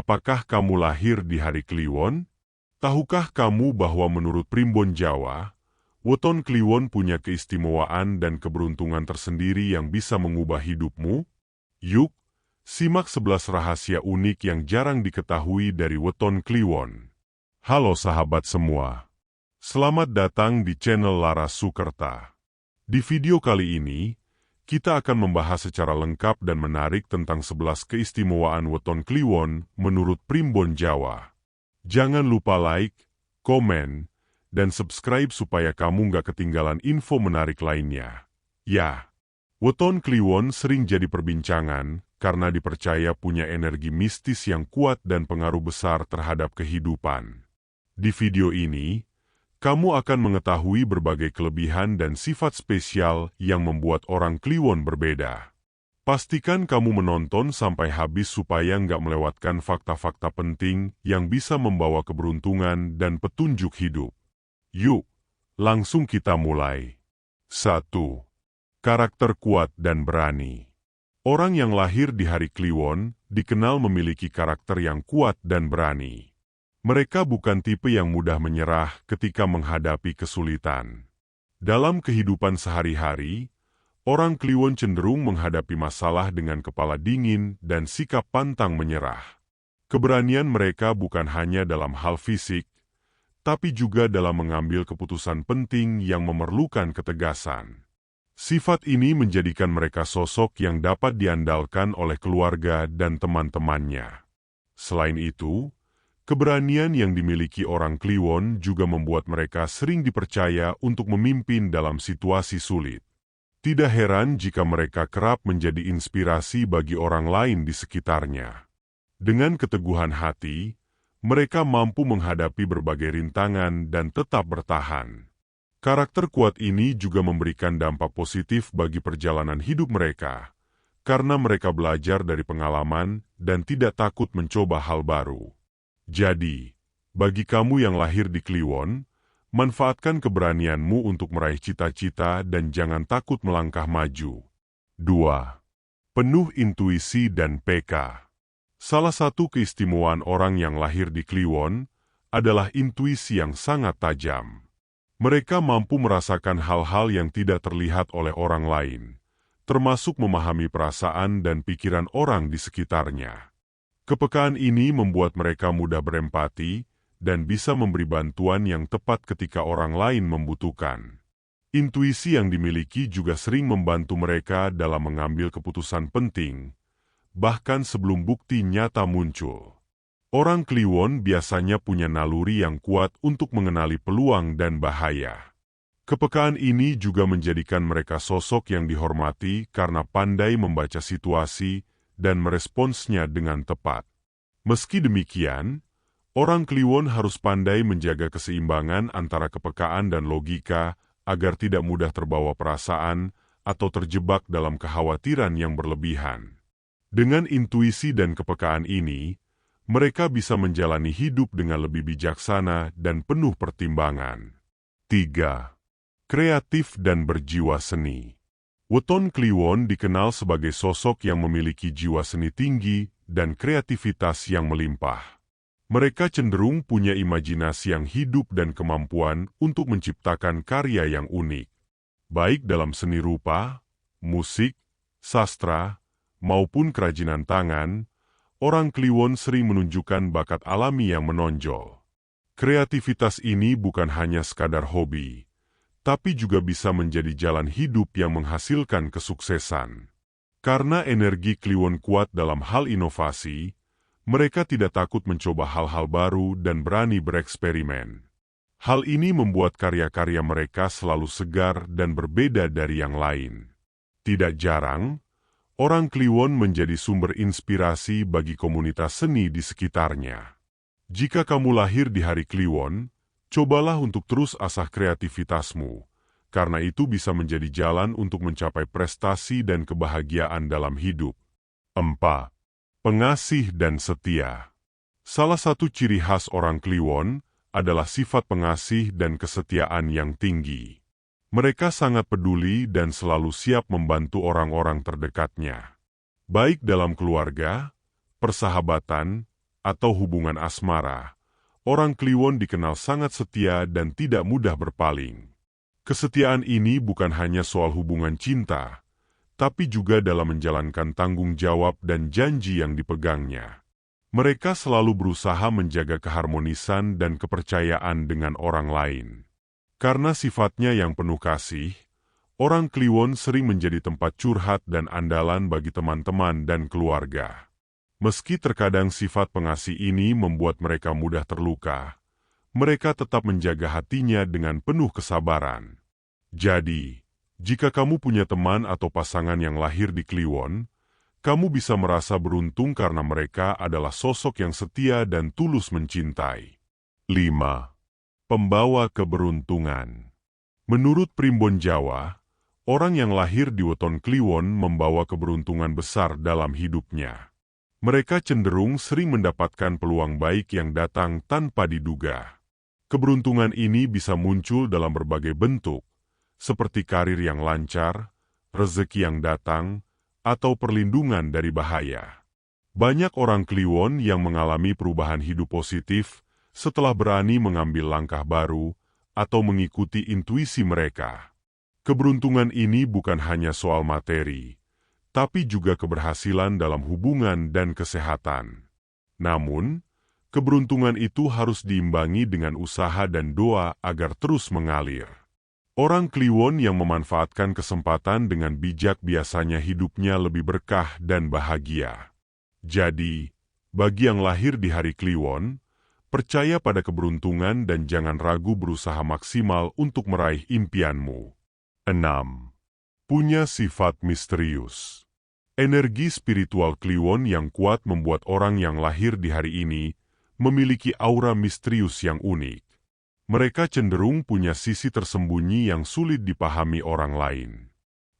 apakah kamu lahir di hari Kliwon? Tahukah kamu bahwa menurut Primbon Jawa, weton Kliwon punya keistimewaan dan keberuntungan tersendiri yang bisa mengubah hidupmu? Yuk, simak 11 rahasia unik yang jarang diketahui dari weton Kliwon. Halo sahabat semua. Selamat datang di channel Laras Sukerta. Di video kali ini, kita akan membahas secara lengkap dan menarik tentang 11 keistimewaan weton Kliwon menurut Primbon Jawa. Jangan lupa like, komen, dan subscribe supaya kamu nggak ketinggalan info menarik lainnya. Ya, weton Kliwon sering jadi perbincangan karena dipercaya punya energi mistis yang kuat dan pengaruh besar terhadap kehidupan. Di video ini, kamu akan mengetahui berbagai kelebihan dan sifat spesial yang membuat orang Kliwon berbeda. Pastikan kamu menonton sampai habis supaya nggak melewatkan fakta-fakta penting yang bisa membawa keberuntungan dan petunjuk hidup. Yuk, langsung kita mulai. 1. Karakter kuat dan berani. Orang yang lahir di hari Kliwon dikenal memiliki karakter yang kuat dan berani. Mereka bukan tipe yang mudah menyerah ketika menghadapi kesulitan. Dalam kehidupan sehari-hari, orang Kliwon cenderung menghadapi masalah dengan kepala dingin dan sikap pantang menyerah. Keberanian mereka bukan hanya dalam hal fisik, tapi juga dalam mengambil keputusan penting yang memerlukan ketegasan. Sifat ini menjadikan mereka sosok yang dapat diandalkan oleh keluarga dan teman-temannya. Selain itu, keberanian yang dimiliki orang Kliwon juga membuat mereka sering dipercaya untuk memimpin dalam situasi sulit. Tidak heran jika mereka kerap menjadi inspirasi bagi orang lain di sekitarnya. Dengan keteguhan hati, mereka mampu menghadapi berbagai rintangan dan tetap bertahan. Karakter kuat ini juga memberikan dampak positif bagi perjalanan hidup mereka, karena mereka belajar dari pengalaman dan tidak takut mencoba hal baru. Jadi, bagi kamu yang lahir di Kliwon, manfaatkan keberanianmu untuk meraih cita-cita dan jangan takut melangkah maju. 2. Penuh intuisi dan PK. Salah satu keistimewaan orang yang lahir di Kliwon adalah intuisi yang sangat tajam. Mereka mampu merasakan hal-hal yang tidak terlihat oleh orang lain, termasuk memahami perasaan dan pikiran orang di sekitarnya. Kepekaan ini membuat mereka mudah berempati dan bisa memberi bantuan yang tepat ketika orang lain membutuhkan. Intuisi yang dimiliki juga sering membantu mereka dalam mengambil keputusan penting, bahkan sebelum bukti nyata muncul. Orang Kliwon biasanya punya naluri yang kuat untuk mengenali peluang dan bahaya. Kepekaan ini juga menjadikan mereka sosok yang dihormati karena pandai membaca situasi dan meresponsnya dengan tepat. Meski demikian, orang Kliwon harus pandai menjaga keseimbangan antara kepekaan dan logika agar tidak mudah terbawa perasaan atau terjebak dalam kekhawatiran yang berlebihan. Dengan intuisi dan kepekaan ini, mereka bisa menjalani hidup dengan lebih bijaksana dan penuh pertimbangan. 3. Kreatif dan berjiwa seni. Weton Kliwon dikenal sebagai sosok yang memiliki jiwa seni tinggi dan kreativitas yang melimpah. Mereka cenderung punya imajinasi yang hidup dan kemampuan untuk menciptakan karya yang unik. Baik dalam seni rupa, musik, sastra, maupun kerajinan tangan, orang Kliwon sering menunjukkan bakat alami yang menonjol. Kreativitas ini bukan hanya sekadar hobi, tapi juga bisa menjadi jalan hidup yang menghasilkan kesuksesan. Karena energi Kliwon kuat dalam hal inovasi, mereka tidak takut mencoba hal-hal baru dan berani bereksperimen. Hal ini membuat karya-karya mereka selalu segar dan berbeda dari yang lain. Tidak jarang, orang Kliwon menjadi sumber inspirasi bagi komunitas seni di sekitarnya. Jika kamu lahir di hari Kliwon, cobalah untuk terus asah kreativitasmu, karena itu bisa menjadi jalan untuk mencapai prestasi dan kebahagiaan dalam hidup. 4. Pengasih dan setia. Salah satu ciri khas orang Kliwon adalah sifat pengasih dan kesetiaan yang tinggi. Mereka sangat peduli dan selalu siap membantu orang-orang terdekatnya. Baik dalam keluarga, persahabatan, atau hubungan asmara, orang Kliwon dikenal sangat setia dan tidak mudah berpaling. Kesetiaan ini bukan hanya soal hubungan cinta, tapi juga dalam menjalankan tanggung jawab dan janji yang dipegangnya. Mereka selalu berusaha menjaga keharmonisan dan kepercayaan dengan orang lain. Karena sifatnya yang penuh kasih, orang Kliwon sering menjadi tempat curhat dan andalan bagi teman-teman dan keluarga. Meski terkadang sifat pengasih ini membuat mereka mudah terluka, mereka tetap menjaga hatinya dengan penuh kesabaran. Jadi, jika kamu punya teman atau pasangan yang lahir di Kliwon, kamu bisa merasa beruntung karena mereka adalah sosok yang setia dan tulus mencintai. 5. Pembawa keberuntungan. Menurut Primbon Jawa, orang yang lahir di weton Kliwon membawa keberuntungan besar dalam hidupnya. Mereka cenderung sering mendapatkan peluang baik yang datang tanpa diduga. Keberuntungan ini bisa muncul dalam berbagai bentuk, seperti karir yang lancar, rezeki yang datang, atau perlindungan dari bahaya. Banyak orang Kliwon yang mengalami perubahan hidup positif setelah berani mengambil langkah baru atau mengikuti intuisi mereka. Keberuntungan ini bukan hanya soal materi, tapi juga keberhasilan dalam hubungan dan kesehatan. Namun, keberuntungan itu harus diimbangi dengan usaha dan doa agar terus mengalir. Orang Kliwon yang memanfaatkan kesempatan dengan bijak biasanya hidupnya lebih berkah dan bahagia. Jadi, bagi yang lahir di hari Kliwon, percaya pada keberuntungan dan jangan ragu berusaha maksimal untuk meraih impianmu. 6. Punya sifat misterius. Energi spiritual Kliwon yang kuat membuat orang yang lahir di hari ini memiliki aura misterius yang unik. Mereka cenderung punya sisi tersembunyi yang sulit dipahami orang lain.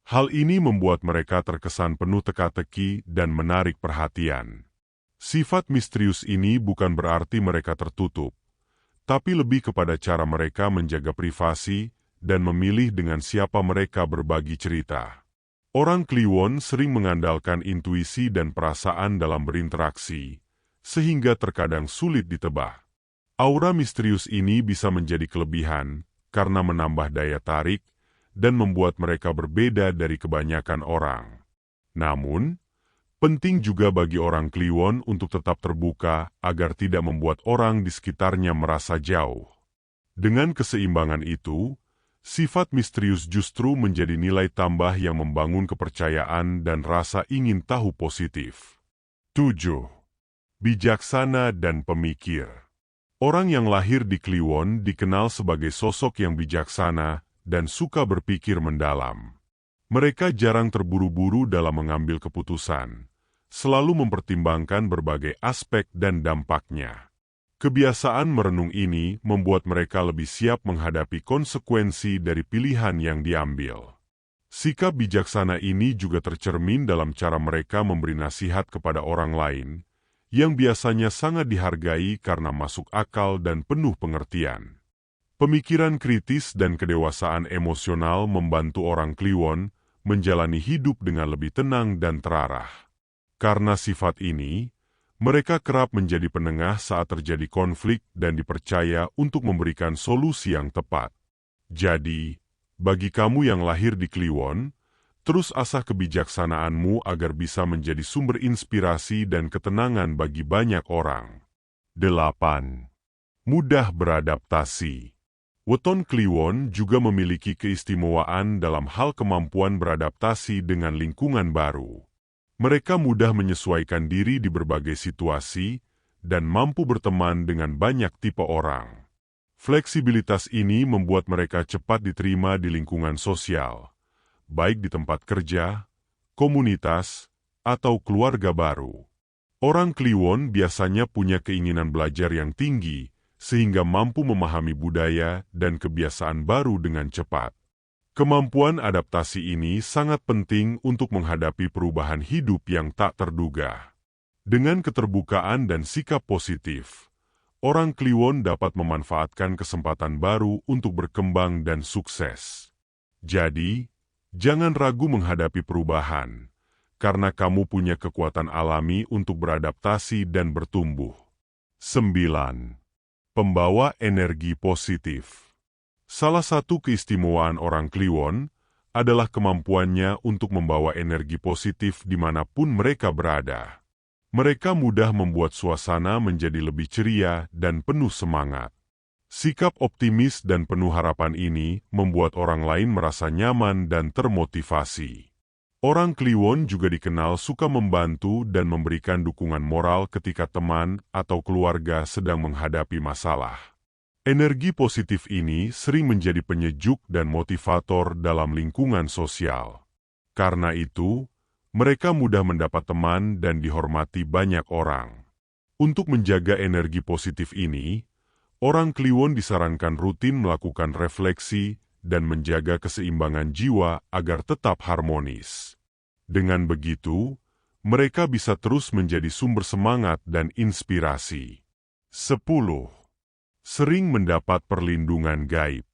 Hal ini membuat mereka terkesan penuh teka-teki dan menarik perhatian. Sifat misterius ini bukan berarti mereka tertutup, tapi lebih kepada cara mereka menjaga privasi dan memilih dengan siapa mereka berbagi cerita. Orang Kliwon sering mengandalkan intuisi dan perasaan dalam berinteraksi, sehingga terkadang sulit ditebak. Aura misterius ini bisa menjadi kelebihan karena menambah daya tarik dan membuat mereka berbeda dari kebanyakan orang. Namun, penting juga bagi orang Kliwon untuk tetap terbuka agar tidak membuat orang di sekitarnya merasa jauh. Dengan keseimbangan itu, sifat misterius justru menjadi nilai tambah yang membangun kepercayaan dan rasa ingin tahu positif. 7. Bijaksana dan pemikir. Orang yang lahir di Kliwon dikenal sebagai sosok yang bijaksana dan suka berpikir mendalam. Mereka jarang terburu-buru dalam mengambil keputusan, selalu mempertimbangkan berbagai aspek dan dampaknya. Kebiasaan merenung ini membuat mereka lebih siap menghadapi konsekuensi dari pilihan yang diambil. Sikap bijaksana ini juga tercermin dalam cara mereka memberi nasihat kepada orang lain, yang biasanya sangat dihargai karena masuk akal dan penuh pengertian. Pemikiran kritis dan kedewasaan emosional membantu orang Kliwon menjalani hidup dengan lebih tenang dan terarah. Karena sifat ini, mereka kerap menjadi penengah saat terjadi konflik dan dipercaya untuk memberikan solusi yang tepat. Jadi, bagi kamu yang lahir di Kliwon, terus asah kebijaksanaanmu agar bisa menjadi sumber inspirasi dan ketenangan bagi banyak orang. 8. Mudah beradaptasi. Weton Kliwon juga memiliki keistimewaan dalam hal kemampuan beradaptasi dengan lingkungan baru. Mereka mudah menyesuaikan diri di berbagai situasi dan mampu berteman dengan banyak tipe orang. Fleksibilitas ini membuat mereka cepat diterima di lingkungan sosial, baik di tempat kerja, komunitas, atau keluarga baru. Orang Kliwon biasanya punya keinginan belajar yang tinggi, sehingga mampu memahami budaya dan kebiasaan baru dengan cepat. Kemampuan adaptasi ini sangat penting untuk menghadapi perubahan hidup yang tak terduga. Dengan keterbukaan dan sikap positif, orang Kliwon dapat memanfaatkan kesempatan baru untuk berkembang dan sukses. Jadi, jangan ragu menghadapi perubahan, karena kamu punya kekuatan alami untuk beradaptasi dan bertumbuh. 9. Pembawa energi positif. Salah satu keistimewaan orang Kliwon adalah kemampuannya untuk membawa energi positif dimanapun mereka berada. Mereka mudah membuat suasana menjadi lebih ceria dan penuh semangat. Sikap optimis dan penuh harapan ini membuat orang lain merasa nyaman dan termotivasi. Orang Kliwon juga dikenal suka membantu dan memberikan dukungan moral ketika teman atau keluarga sedang menghadapi masalah. Energi positif ini sering menjadi penyejuk dan motivator dalam lingkungan sosial. Karena itu, mereka mudah mendapat teman dan dihormati banyak orang. Untuk menjaga energi positif ini, orang Kliwon disarankan rutin melakukan refleksi dan menjaga keseimbangan jiwa agar tetap harmonis. Dengan begitu, mereka bisa terus menjadi sumber semangat dan inspirasi. 10. Sering mendapat perlindungan gaib.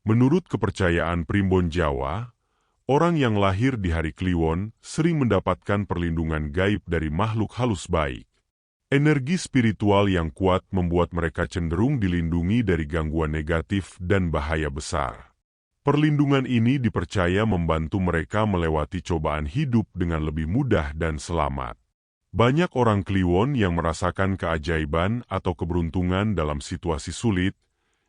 Menurut kepercayaan Primbon Jawa, orang yang lahir di hari Kliwon sering mendapatkan perlindungan gaib dari makhluk halus baik. Energi spiritual yang kuat membuat mereka cenderung dilindungi dari gangguan negatif dan bahaya besar. Perlindungan ini dipercaya membantu mereka melewati cobaan hidup dengan lebih mudah dan selamat. Banyak orang Kliwon yang merasakan keajaiban atau keberuntungan dalam situasi sulit,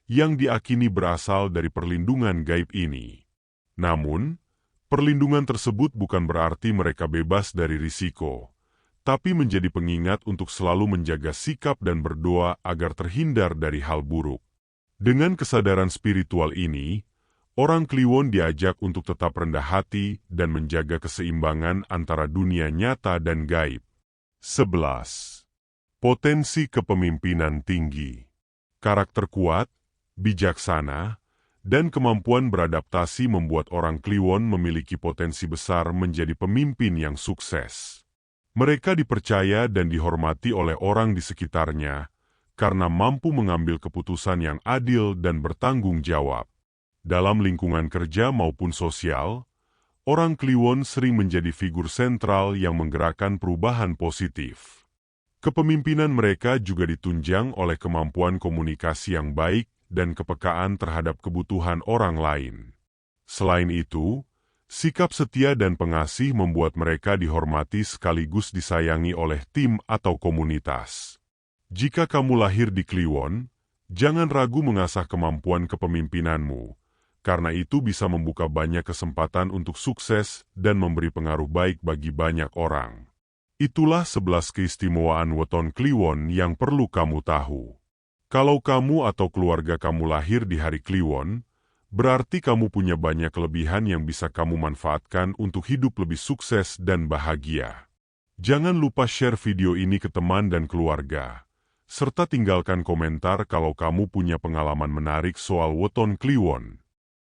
yang diakini berasal dari perlindungan gaib ini. Namun, perlindungan tersebut bukan berarti mereka bebas dari risiko, tapi menjadi pengingat untuk selalu menjaga sikap dan berdoa agar terhindar dari hal buruk. Dengan kesadaran spiritual ini, orang Kliwon diajak untuk tetap rendah hati dan menjaga keseimbangan antara dunia nyata dan gaib. 11. Potensi kepemimpinan tinggi. Karakter kuat, bijaksana, dan kemampuan beradaptasi membuat orang Kliwon memiliki potensi besar menjadi pemimpin yang sukses. Mereka dipercaya dan dihormati oleh orang di sekitarnya karena mampu mengambil keputusan yang adil dan bertanggung jawab. Dalam lingkungan kerja maupun sosial, orang Kliwon sering menjadi figur sentral yang menggerakkan perubahan positif. Kepemimpinan mereka juga ditunjang oleh kemampuan komunikasi yang baik dan kepekaan terhadap kebutuhan orang lain. Selain itu, sikap setia dan pengasih membuat mereka dihormati sekaligus disayangi oleh tim atau komunitas. Jika kamu lahir di Kliwon, jangan ragu mengasah kemampuan kepemimpinanmu, karena itu bisa membuka banyak kesempatan untuk sukses dan memberi pengaruh baik bagi banyak orang. Itulah 11 keistimewaan weton Kliwon yang perlu kamu tahu. Kalau kamu atau keluarga kamu lahir di hari Kliwon, berarti kamu punya banyak kelebihan yang bisa kamu manfaatkan untuk hidup lebih sukses dan bahagia. Jangan lupa share video ini ke teman dan keluarga, serta tinggalkan komentar kalau kamu punya pengalaman menarik soal weton Kliwon.